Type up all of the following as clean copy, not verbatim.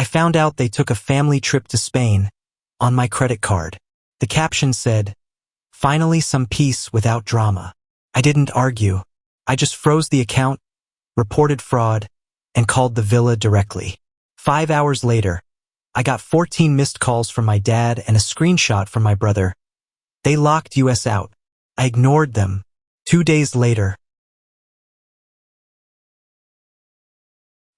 I found out they took a family trip to Spain on my credit card. The caption said, "Finally some peace without drama." I didn't argue. I just froze the account, reported fraud, and called the villa directly. 5 hours later, I got 14 missed calls from my dad and a screenshot from my brother. They locked us out. I ignored them. 2 days later,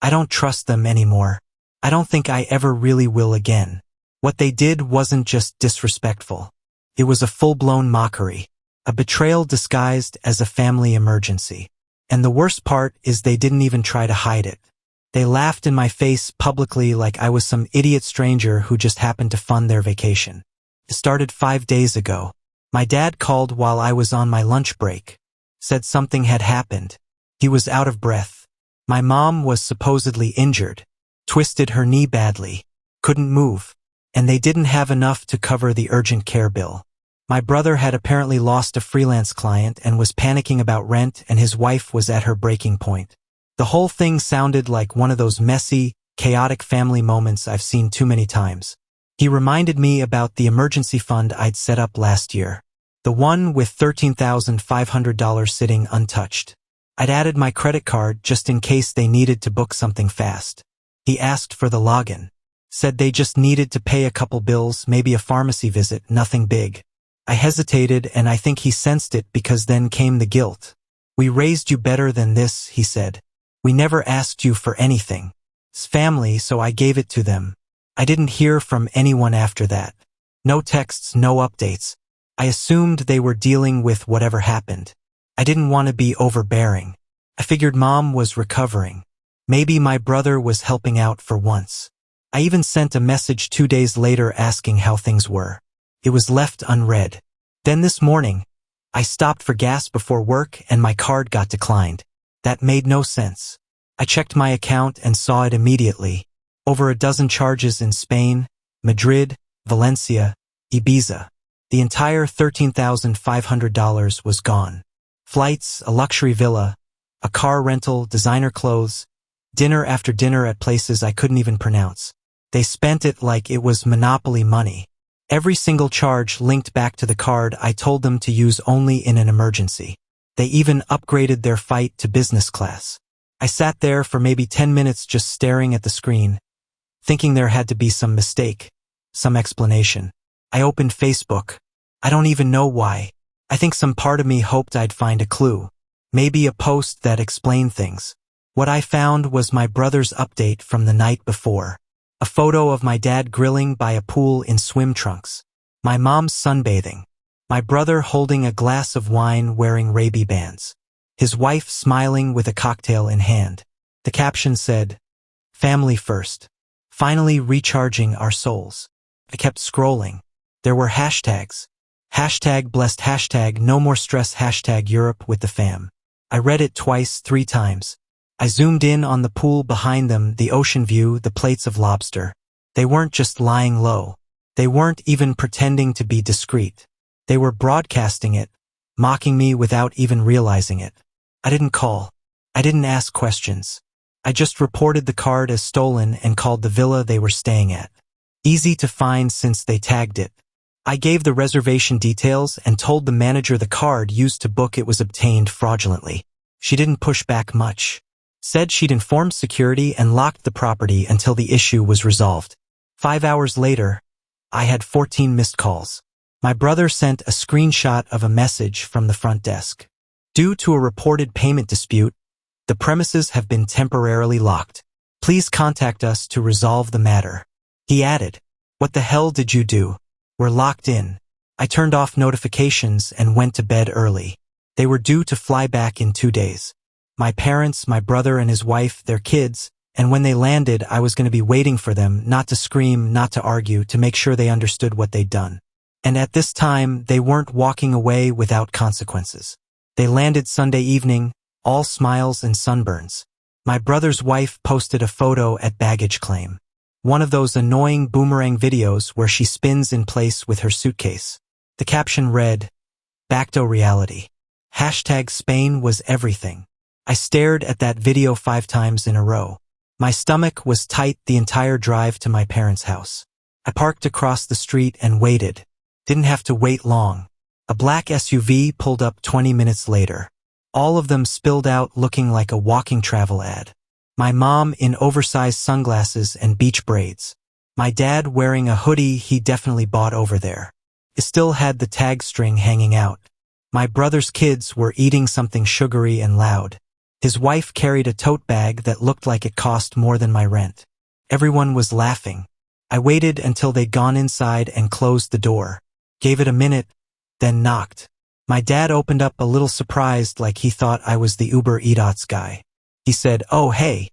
I don't trust them anymore. I don't think I ever really will again. What they did wasn't just disrespectful. It was a full-blown mockery, a betrayal disguised as a family emergency. And the worst part is they didn't even try to hide it. They laughed in my face publicly like I was some idiot stranger who just happened to fund their vacation. It started 5 days ago. My dad called while I was on my lunch break. Said something had happened. He was out of breath. My mom was supposedly injured. Twisted her knee badly. Couldn't move. And they didn't have enough to cover the urgent care bill. My brother had apparently lost a freelance client and was panicking about rent, and his wife was at her breaking point. The whole thing sounded like one of those messy, chaotic family moments I've seen too many times. He reminded me about the emergency fund I'd set up last year. The one with $13,500 sitting untouched. I'd added my credit card just in case they needed to book something fast. He asked for the login. Said they just needed to pay a couple bills, maybe a pharmacy visit, nothing big. I hesitated, and I think he sensed it because then came the guilt. "We raised you better than this," he said. "We never asked you for anything. It's family, so I gave it to them." I didn't hear from anyone after that. No texts, no updates. I assumed they were dealing with whatever happened. I didn't want to be overbearing. I figured Mom was recovering. Maybe my brother was helping out for once. I even sent a message 2 days later asking how things were. It was left unread. Then this morning, I stopped for gas before work and my card got declined. That made no sense. I checked my account and saw it immediately. Over a dozen charges in Spain, Madrid, Valencia, Ibiza. The entire $13,500 was gone. Flights, a luxury villa, a car rental, designer clothes, dinner after dinner at places I couldn't even pronounce. They spent it like it was Monopoly money. Every single charge linked back to the card I told them to use only in an emergency. They even upgraded their flight to business class. I sat there for maybe 10 minutes just staring at the screen, thinking there had to be some mistake, some explanation. I opened Facebook. I don't even know why. I think some part of me hoped I'd find a clue. Maybe a post that explained things. What I found was my brother's update from the night before. A photo of my dad grilling by a pool in swim trunks. My mom sunbathing. My brother holding a glass of wine wearing Ray-B bands. His wife smiling with a cocktail in hand. The caption said, "Family first. Finally recharging our souls." I kept scrolling. There were hashtags. Hashtag blessed, hashtag no more stress, hashtag Europe with the fam. I read it twice, 3 times. I zoomed in on the pool behind them, the ocean view, the plates of lobster. They weren't just lying low. They weren't even pretending to be discreet. They were broadcasting it, mocking me without even realizing it. I didn't call. I didn't ask questions. I just reported the card as stolen and called the villa they were staying at. Easy to find since they tagged it. I gave the reservation details and told the manager the card used to book it was obtained fraudulently. She didn't push back much. Said she'd informed security and locked the property until the issue was resolved. 5 hours later, I had 14 missed calls. My brother sent a screenshot of a message from the front desk. "Due to a reported payment dispute, the premises have been temporarily locked. Please contact us to resolve the matter." He added, "What the hell did you do? We're locked in." I turned off notifications and went to bed early. They were due to fly back in 2 days. My parents, my brother and his wife, their kids, and when they landed, I was going to be waiting for them, not to scream, not to argue, to make sure they understood what they'd done. And at this time, they weren't walking away without consequences. They landed Sunday evening, all smiles and sunburns. My brother's wife posted a photo at baggage claim. One of those annoying boomerang videos where she spins in place with her suitcase. The caption read, "Back to reality. Hashtag Spain was everything." I stared at that video 5 times in a row. My stomach was tight the entire drive to my parents' house. I parked across the street and waited. Didn't have to wait long. A black SUV pulled up 20 minutes later. All of them spilled out looking like a walking travel ad. My mom in oversized sunglasses and beach braids. My dad wearing a hoodie he definitely bought over there. It still had the tag string hanging out. My brother's kids were eating something sugary and loud. His wife carried a tote bag that looked like it cost more than my rent. Everyone was laughing. I waited until they'd gone inside and closed the door. Gave it a minute, then knocked. My dad opened up a little surprised like he thought I was the Uber Eats guy. He said, "Oh, hey,"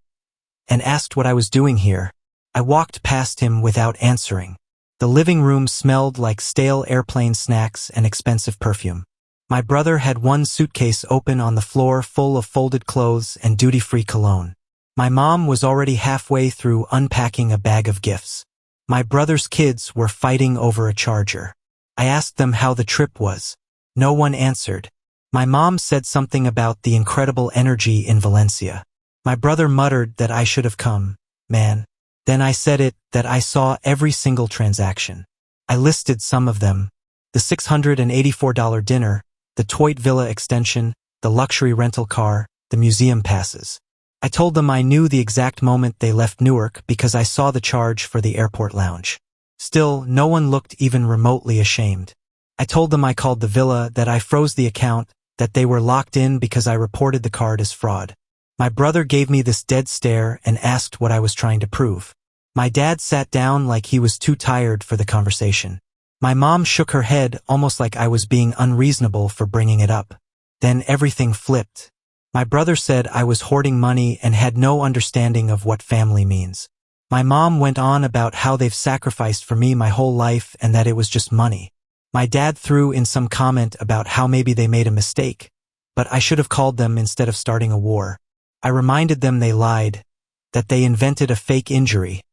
and asked what I was doing here. I walked past him without answering. The living room smelled like stale airplane snacks and expensive perfume. My brother had one suitcase open on the floor full of folded clothes and duty-free cologne. My mom was already halfway through unpacking a bag of gifts. My brother's kids were fighting over a charger. I asked them how the trip was. No one answered. My mom said something about the incredible energy in Valencia. My brother muttered that I should have come, man. Then I said that I saw every single transaction. I listed some of them. The $684 dinner, the Toit Villa extension, the luxury rental car, the museum passes. I told them I knew the exact moment they left Newark because I saw the charge for the airport lounge. Still, no one looked even remotely ashamed. I told them I called the villa, that I froze the account, that they were locked in because I reported the card as fraud. My brother gave me this dead stare and asked what I was trying to prove. My dad sat down like he was too tired for the conversation. My mom shook her head almost like I was being unreasonable for bringing it up. Then everything flipped. My brother said I was hoarding money and had no understanding of what family means. My mom went on about how they've sacrificed for me my whole life and that it was just money. My dad threw in some comment about how maybe they made a mistake, but I should have called them instead of starting a war. I reminded them they lied, that they invented a fake injury,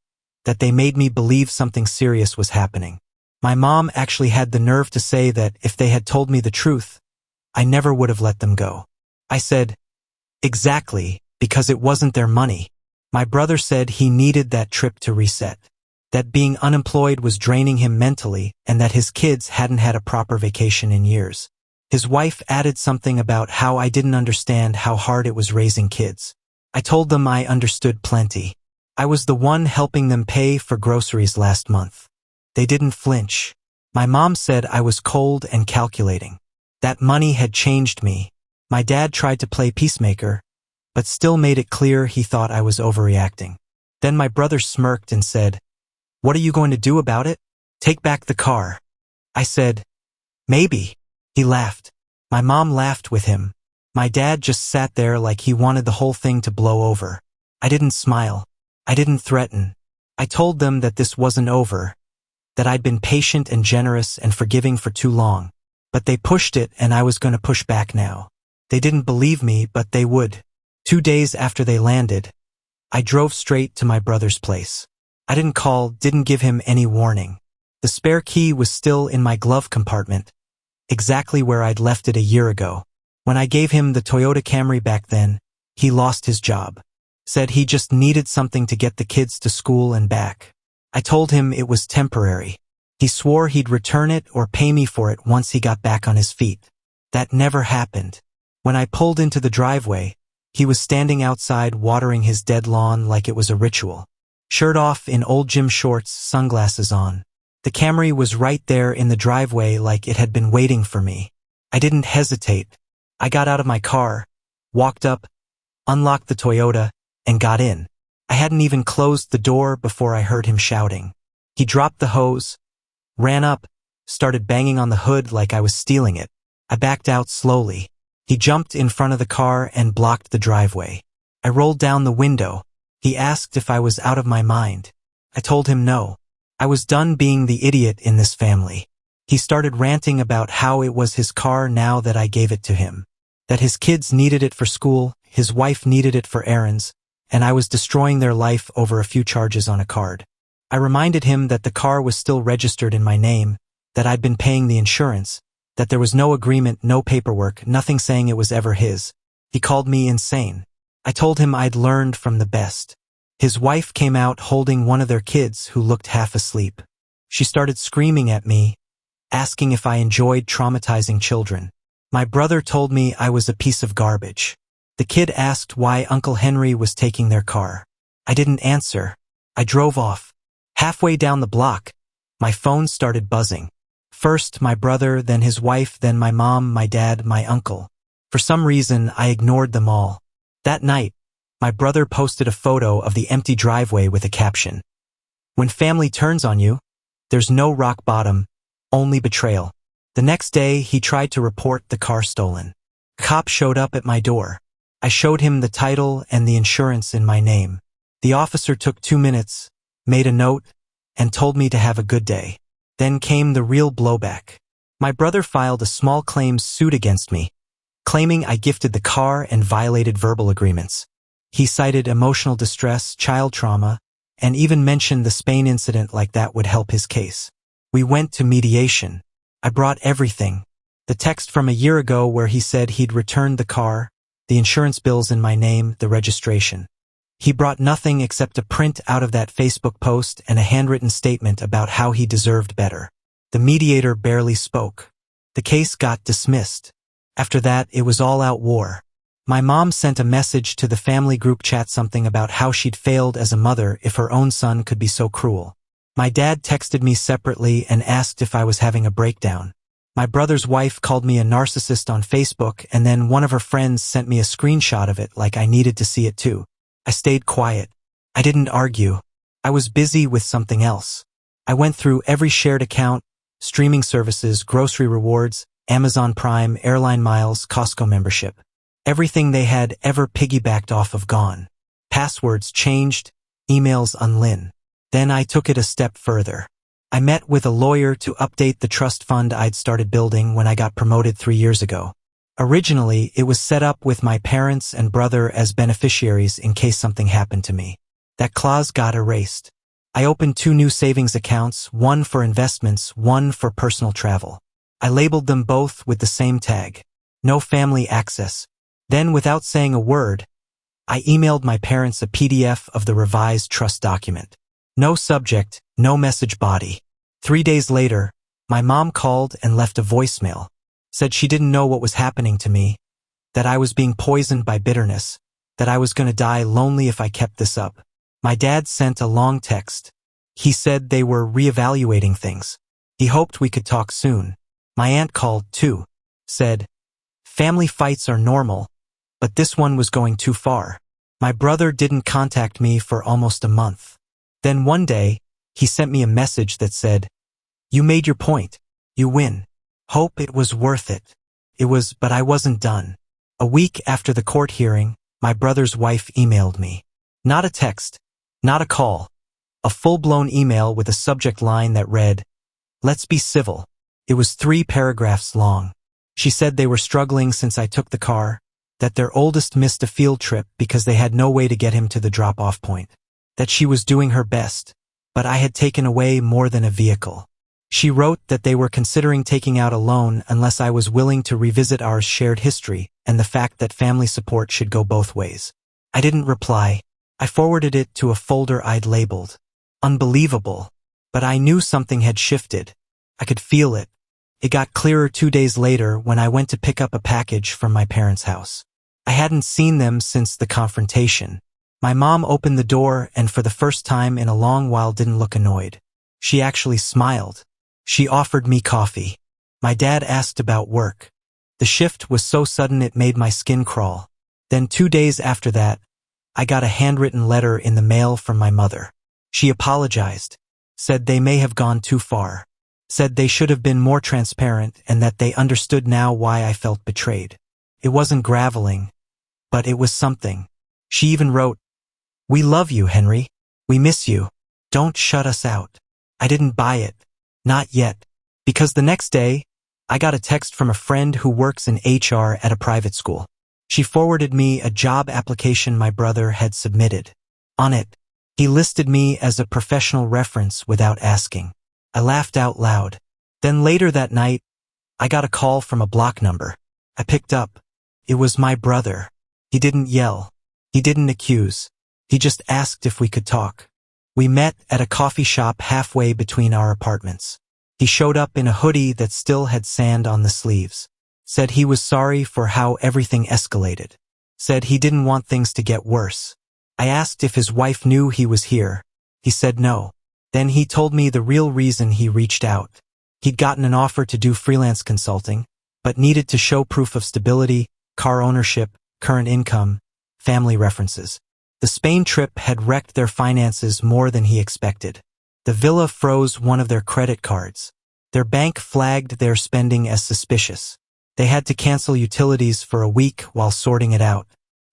that they made me believe something serious was happening. My mom actually had the nerve to say that if they had told me the truth, I never would have let them go. I said, "Exactly, because it wasn't their money." My brother said he needed that trip to reset, that being unemployed was draining him mentally and that his kids hadn't had a proper vacation in years. His wife added something about how I didn't understand how hard it was raising kids. I told them I understood plenty. I was the one helping them pay for groceries last month. They didn't flinch. My mom said I was cold and calculating. That money had changed me. My dad tried to play peacemaker, but still made it clear he thought I was overreacting. Then my brother smirked and said, "What are you going to do about it? Take back the car." I said, "Maybe." He laughed. My mom laughed with him. My dad just sat there like he wanted the whole thing to blow over. I didn't smile. I didn't threaten. I told them that this wasn't over, that I'd been patient and generous and forgiving for too long. But they pushed it and I was going to push back now. They didn't believe me, but they would. 2 days after they landed, I drove straight to my brother's place. I didn't call, didn't give him any warning. The spare key was still in my glove compartment, exactly where I'd left it a year ago. When I gave him the Toyota Camry back then, he lost his job. Said he just needed something to get the kids to school and back. I told him it was temporary. He swore he'd return it or pay me for it once he got back on his feet. That never happened. When I pulled into the driveway, he was standing outside watering his dead lawn like it was a ritual. Shirt off in old gym shorts, sunglasses on. The Camry was right there in the driveway like it had been waiting for me. I didn't hesitate. I got out of my car, walked up, unlocked the Toyota, and got in. I hadn't even closed the door before I heard him shouting. He dropped the hose, ran up, started banging on the hood like I was stealing it. I backed out slowly. He jumped in front of the car and blocked the driveway. I rolled down the window. He asked if I was out of my mind. I told him no. I was done being the idiot in this family. He started ranting about how it was his car now that I gave it to him, that his kids needed it for school, his wife needed it for errands, and I was destroying their life over a few charges on a card. I reminded him that the car was still registered in my name, that I'd been paying the insurance, that there was no agreement, no paperwork, nothing saying it was ever his. He called me insane. I told him I'd learned from the best. His wife came out holding one of their kids who looked half asleep. She started screaming at me, asking if I enjoyed traumatizing children. My brother told me I was a piece of garbage. The kid asked why Uncle Henry was taking their car. I didn't answer. I drove off. Halfway down the block, my phone started buzzing. First my brother, then his wife, then my mom, my dad, my uncle. For some reason, I ignored them all. That night, my brother posted a photo of the empty driveway with a caption. When family turns on you, there's no rock bottom, only betrayal. The next day, he tried to report the car stolen. A cop showed up at my door. I showed him the title and the insurance in my name. The officer took 2 minutes, made a note, and told me to have a good day. Then came the real blowback. My brother filed a small claims suit against me, claiming I gifted the car and violated verbal agreements. He cited emotional distress, child trauma, and even mentioned the Spain incident like that would help his case. We went to mediation. I brought everything. The text from a year ago where he said he'd returned the car, the insurance bills in my name, the registration. He brought nothing except a print out of that Facebook post and a handwritten statement about how he deserved better. The mediator barely spoke. The case got dismissed. After that, it was all-out war. My mom sent a message to the family group chat something about how she'd failed as a mother if her own son could be so cruel. My dad texted me separately and asked if I was having a breakdown. My brother's wife called me a narcissist on Facebook, and then one of her friends sent me a screenshot of it like I needed to see it too. I stayed quiet. I didn't argue. I was busy with something else. I went through every shared account, streaming services, grocery rewards, Amazon Prime, airline miles, Costco membership. Everything they had ever piggybacked off of gone. Passwords changed, emails unlin. Then I took it a step further. I met with a lawyer to update the trust fund I'd started building when I got promoted 3 years ago. Originally, it was set up with my parents and brother as beneficiaries in case something happened to me. That clause got erased. I opened 2 new savings accounts, one for investments, one for personal travel. I labeled them both with the same tag. No family access. Then, without saying a word, I emailed my parents a PDF of the revised trust document. No subject, no message body. 3 days later, my mom called and left a voicemail. Said she didn't know what was happening to me, that I was being poisoned by bitterness, that I was going to die lonely if I kept this up. My dad sent a long text. He said they were reevaluating things. He hoped we could talk soon. My aunt called too. Said, family fights are normal, but this one was going too far. My brother didn't contact me for almost a month. Then one day, he sent me a message that said, you made your point. You win. Hope it was worth it. But I wasn't done. A week after the court hearing, my brother's wife emailed me. Not a text, not a call. A full-blown email with a subject line that read, let's be civil. It was 3 paragraphs long. She said they were struggling since I took the car, that their oldest missed a field trip because they had no way to get him to the drop-off point, that she was doing her best, but I had taken away more than a vehicle. She wrote that they were considering taking out a loan unless I was willing to revisit our shared history and the fact that family support should go both ways. I didn't reply. I forwarded it to a folder I'd labeled unbelievable, but I knew something had shifted. I could feel it. It got clearer 2 days later when I went to pick up a package from my parents' house. I hadn't seen them since the confrontation. My mom opened the door and for the first time in a long while didn't look annoyed. She actually smiled. She offered me coffee. My dad asked about work. The shift was so sudden it made my skin crawl. Then 2 days after that, I got a handwritten letter in the mail from my mother. She apologized, said they may have gone too far, said they should have been more transparent and that they understood now why I felt betrayed. It wasn't graveling, but it was something. She even wrote, we love you, Henry. We miss you. Don't shut us out. I didn't buy it. Not yet. Because the next day, I got a text from a friend who works in HR at a private school. She forwarded me a job application my brother had submitted. On it, he listed me as a professional reference without asking. I laughed out loud. Then later that night, I got a call from a block number. I picked up. It was my brother. He didn't yell. He didn't accuse. He just asked if we could talk. We met at a coffee shop halfway between our apartments. He showed up in a hoodie that still had sand on the sleeves. Said he was sorry for how everything escalated. Said he didn't want things to get worse. I asked if his wife knew he was here. He said no. Then he told me the real reason he reached out. He'd gotten an offer to do freelance consulting, but needed to show proof of stability, car ownership, current income, family references. The Spain trip had wrecked their finances more than he expected. The villa froze one of their credit cards. Their bank flagged their spending as suspicious. They had to cancel utilities for a week while sorting it out.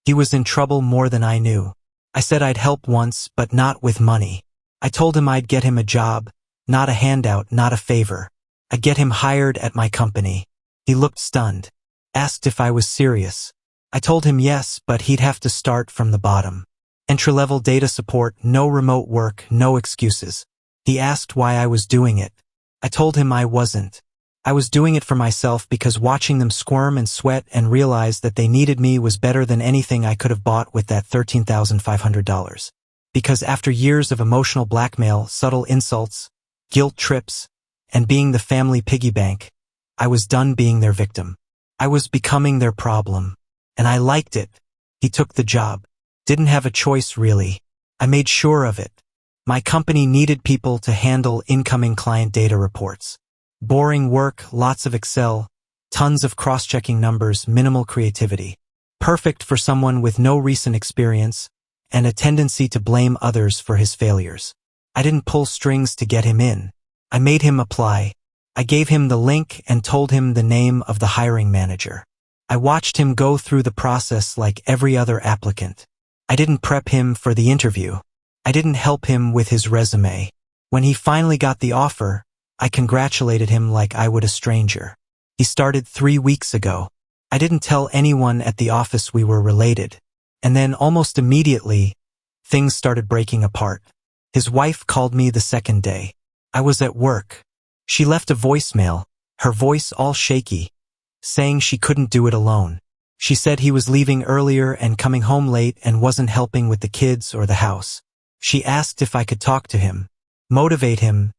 He was in trouble more than I knew. I said I'd help once, but not with money. I told him I'd get him a job, not a handout, not a favor. I'd get him hired at my company. He looked stunned. Asked if I was serious. I told him yes, but he'd have to start from the bottom. Entry-level data support, no remote work, no excuses. He asked why I was doing it. I told him I wasn't. I was doing it for myself because watching them squirm and sweat and realize that they needed me was better than anything I could have bought with that $13,500. Because after years of emotional blackmail, subtle insults, guilt trips, and being the family piggy bank, I was done being their victim. I was becoming their problem. And I liked it. He took the job. Didn't have a choice, really. I made sure of it. My company needed people to handle incoming client data reports. Boring work, lots of Excel, tons of cross-checking numbers, minimal creativity. Perfect for someone with no recent experience and a tendency to blame others for his failures. I didn't pull strings to get him in. I made him apply. I gave him the link and told him the name of the hiring manager. I watched him go through the process like every other applicant. I didn't prep him for the interview. I didn't help him with his resume. When he finally got the offer, I congratulated him like I would a stranger. He started 3 weeks ago. I didn't tell anyone at the office we were related. And then almost immediately, things started breaking apart. His wife called me the second day. I was at work. She left a voicemail, her voice all shaky, saying she couldn't do it alone. She said he was leaving earlier and coming home late and wasn't helping with the kids or the house. She asked if I could talk to him, motivate him,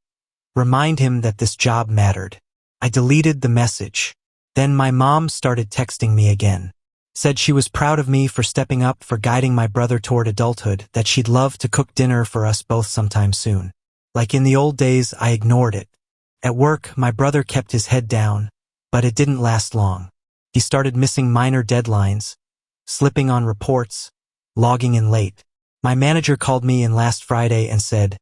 remind him that this job mattered. I deleted the message. Then my mom started texting me again. Said she was proud of me for stepping up, for guiding my brother toward adulthood, that she'd love to cook dinner for us both sometime soon. Like in the old days, I ignored it. At work, my brother kept his head down, but it didn't last long. He started missing minor deadlines, slipping on reports, logging in late. My manager called me in last Friday and said,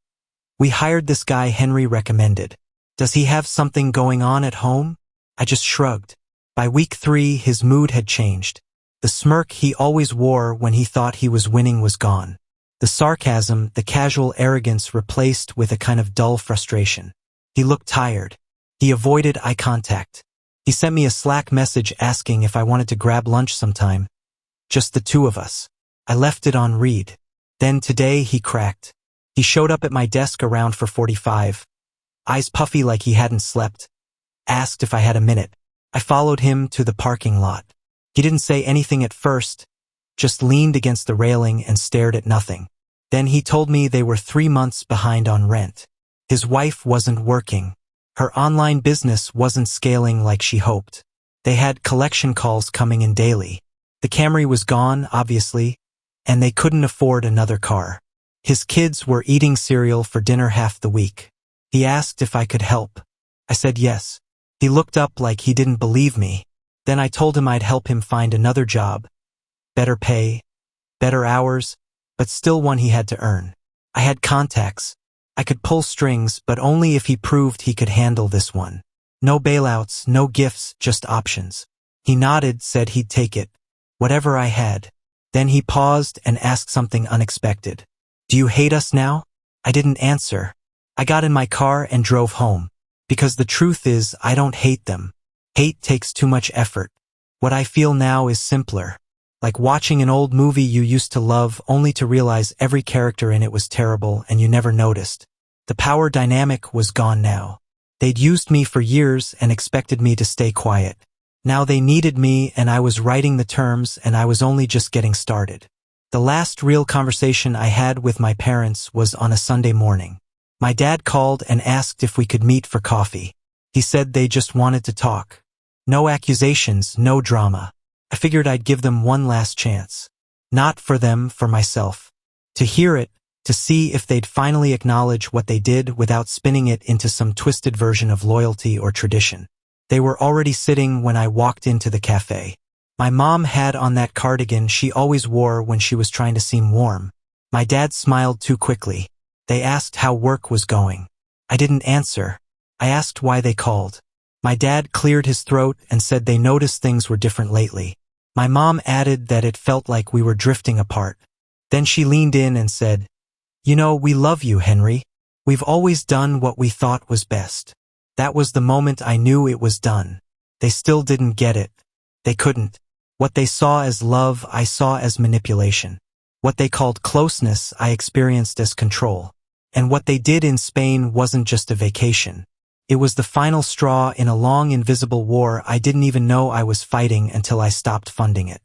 "We hired this guy Henry recommended. Does he have something going on at home?" I just shrugged. By week 3, his mood had changed. The smirk he always wore when he thought he was winning was gone. The sarcasm, the casual arrogance replaced with a kind of dull frustration. He looked tired. He avoided eye contact. He sent me a Slack message asking if I wanted to grab lunch sometime. Just the two of us. I left it on read. Then today he cracked. He showed up at my desk around 4:45, eyes puffy like he hadn't slept. Asked if I had a minute. I followed him to the parking lot. He didn't say anything at first, just leaned against the railing and stared at nothing. Then he told me they were 3 months behind on rent. His wife wasn't working. Her online business wasn't scaling like she hoped. They had collection calls coming in daily. The Camry was gone, obviously, and they couldn't afford another car. His kids were eating cereal for dinner half the week. He asked if I could help. I said yes. He looked up like he didn't believe me. Then I told him I'd help him find another job. Better pay, better hours, but still one he had to earn. I had contacts. I could pull strings, but only if he proved he could handle this one. No bailouts, no gifts, just options. He nodded, said he'd take it. Whatever I had. Then he paused and asked something unexpected. "Do you hate us now?" I didn't answer. I got in my car and drove home. Because the truth is, I don't hate them. Hate takes too much effort. What I feel now is simpler. Like watching an old movie you used to love only to realize every character in it was terrible and you never noticed. The power dynamic was gone now. They'd used me for years and expected me to stay quiet. Now they needed me and I was writing the terms and I was only just getting started. The last real conversation I had with my parents was on a Sunday morning. My dad called and asked if we could meet for coffee. He said they just wanted to talk. No accusations, no drama. I figured I'd give them one last chance. Not for them, for myself. To hear it, to see if they'd finally acknowledge what they did without spinning it into some twisted version of loyalty or tradition. They were already sitting when I walked into the cafe. My mom had on that cardigan she always wore when she was trying to seem warm. My dad smiled too quickly. They asked how work was going. I didn't answer. I asked why they called. My dad cleared his throat and said they noticed things were different lately. My mom added that it felt like we were drifting apart. Then she leaned in and said, "You know, we love you, Henry. We've always done what we thought was best." That was the moment I knew it was done. They still didn't get it. They couldn't. What they saw as love, I saw as manipulation. What they called closeness, I experienced as control. And what they did in Spain wasn't just a vacation. It was the final straw in a long invisible war I didn't even know I was fighting until I stopped funding it.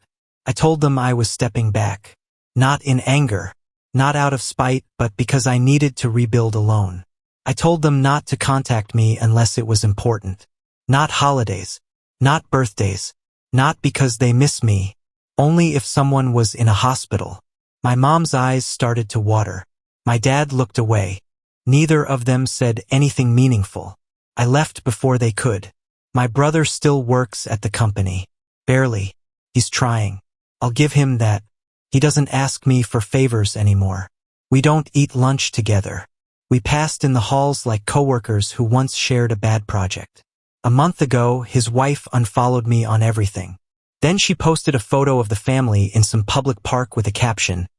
I told them I was stepping back. Not in anger. Not out of spite, but because I needed to rebuild alone. I told them not to contact me unless it was important. Not holidays. Not birthdays. Not because they miss me. Only if someone was in a hospital. My mom's eyes started to water. My dad looked away. Neither of them said anything meaningful. I left before they could. My brother still works at the company. Barely. He's trying. I'll give him that. He doesn't ask me for favors anymore. We don't eat lunch together. We passed in the halls like coworkers who once shared a bad project. A month ago, his wife unfollowed me on everything. Then she posted a photo of the family in some public park with a caption,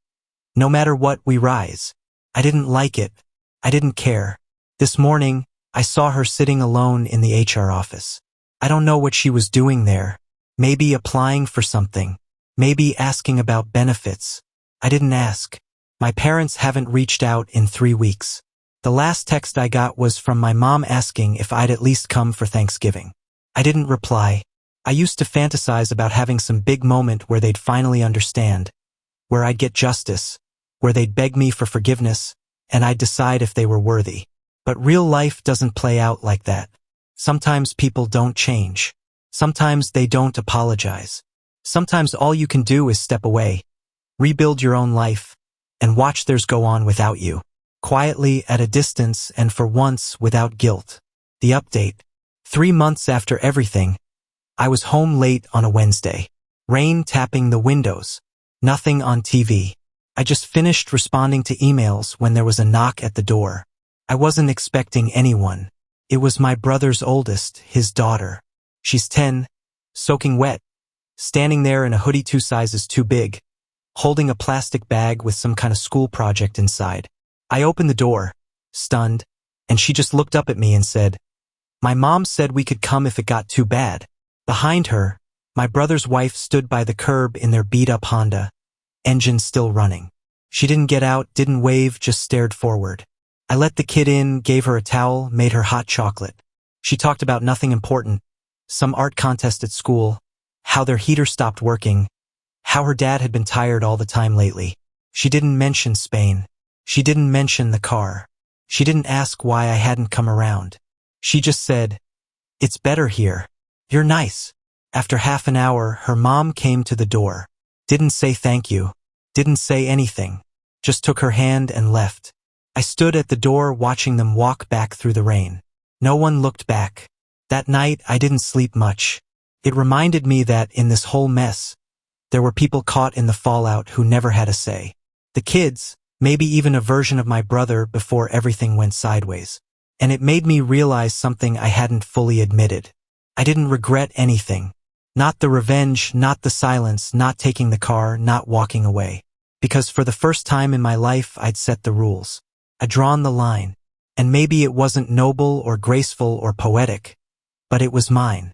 "No matter what, we rise." I didn't like it. I didn't care. This morning, I saw her sitting alone in the HR office. I don't know what she was doing there. Maybe applying for something. Maybe asking about benefits. I didn't ask. My parents haven't reached out in 3 weeks. The last text I got was from my mom asking if I'd at least come for Thanksgiving. I didn't reply. I used to fantasize about having some big moment where they'd finally understand, where I'd get justice, where they'd beg me for forgiveness, and I'd decide if they were worthy. But real life doesn't play out like that. Sometimes people don't change. Sometimes they don't apologize. Sometimes all you can do is step away, rebuild your own life, and watch theirs go on without you. Quietly, at a distance, and for once, without guilt. The update. 3 months after everything, I was home late on a Wednesday. Rain tapping the windows. Nothing on TV. I just finished responding to emails when there was a knock at the door. I wasn't expecting anyone. It was my brother's oldest, his daughter. She's 10, soaking wet, standing there in a hoodie 2 sizes too big, holding a plastic bag with some kind of school project inside. I opened the door, stunned, and she just looked up at me and said, "My mom said we could come if it got too bad." Behind her, my brother's wife stood by the curb in their beat-up Honda, engine still running. She didn't get out, didn't wave, just stared forward. I let the kid in, gave her a towel, made her hot chocolate. She talked about nothing important, some art contest at school, how their heater stopped working, how her dad had been tired all the time lately. She didn't mention Spain. She didn't mention the car. She didn't ask why I hadn't come around. She just said, "It's better here. You're nice." After half an hour, her mom came to the door. Didn't say thank you. Didn't say anything. Just took her hand and left. I stood at the door watching them walk back through the rain. No one looked back. That night, I didn't sleep much. It reminded me that, in this whole mess, there were people caught in the fallout who never had a say. The kids, maybe even a version of my brother before everything went sideways. And it made me realize something I hadn't fully admitted. I didn't regret anything. Not the revenge, not the silence, not taking the car, not walking away. Because for the first time in my life, I'd set the rules. I'd drawn the line. And maybe it wasn't noble or graceful or poetic, but it was mine.